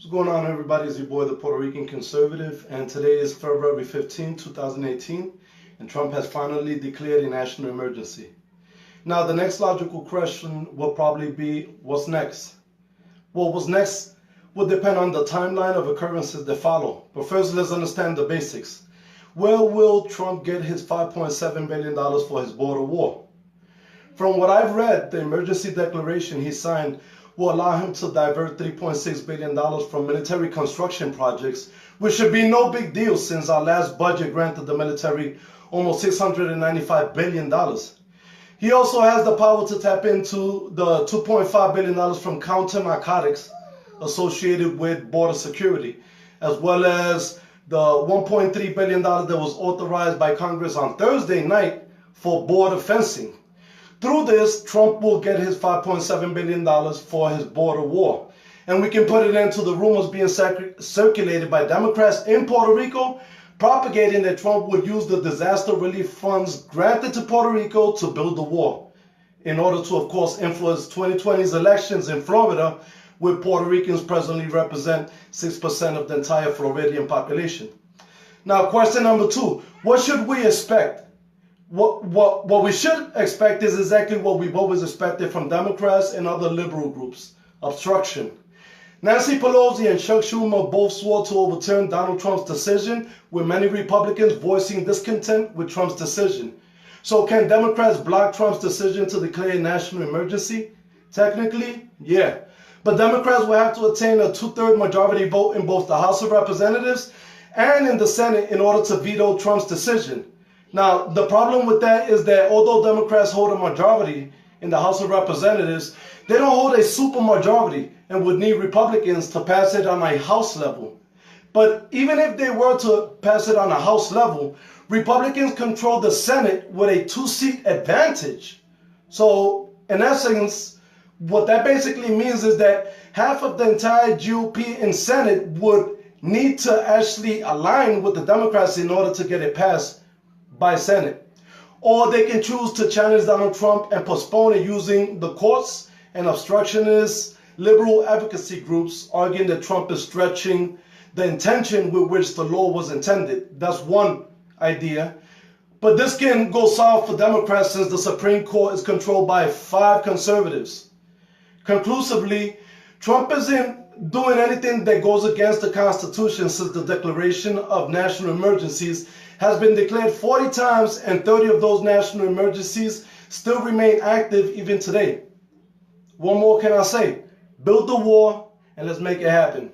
What's going on, everybody? It's your boy, the Puerto Rican Conservative, and today is February 15, 2018, and Trump has finally declared a national emergency. Now, the next logical question will probably be, what's next? Well, what's next will depend on the timeline of occurrences that follow. But first, let's understand the basics. Where will Trump get his $5.7 billion for his border war? From what I've read, the emergency declaration he signed will allow him to divert $3.6 billion from military construction projects, which should be no big deal since our last budget granted the military almost $695 billion. He also has the power to tap into the $2.5 billion from counter-narcotics associated with border security, as well as the $1.3 billion that was authorized by Congress on Thursday night for border fencing. Through this, Trump will get his $5.7 billion for his border war. And we can put it into the rumors being circulated by Democrats in Puerto Rico, propagating that Trump would use the disaster relief funds granted to Puerto Rico to build the wall, in order to, of course, influence 2020's elections in Florida, where Puerto Ricans presently represent 6% of the entire Floridian population. Now, question number two, what should we expect? What we should expect is exactly what we've always expected from Democrats and other liberal groups: obstruction. Nancy Pelosi and Chuck Schumer both swore to overturn Donald Trump's decision, with many Republicans voicing discontent with Trump's decision. So can Democrats block Trump's decision to declare a national emergency? Technically, yeah. But Democrats will have to attain a 2/3 majority vote in both the House of Representatives and in the Senate in order to veto Trump's decision. Now, the problem with that is that although Democrats hold a majority in the House of Representatives, they don't hold a supermajority and would need Republicans to pass it on a House level. But even if they were to pass it on a House level, Republicans control the Senate with a 2-seat advantage. So, in essence, what that basically means is that half of the entire GOP in Senate would need to actually align with the Democrats in order to get it passed by Senate. Or they can choose to challenge Donald Trump and postpone it using the courts and obstructionist liberal advocacy groups, arguing that Trump is stretching the intention with which the law was intended. That's one idea. But this can go south for Democrats since the Supreme Court is controlled by 5 conservatives. Conclusively, Trump isn't doing anything that goes against the Constitution since the declaration of national emergencies has been declared 40 times, and 30 of those national emergencies still remain active even today. What more can I say? Build the war and let's make it happen.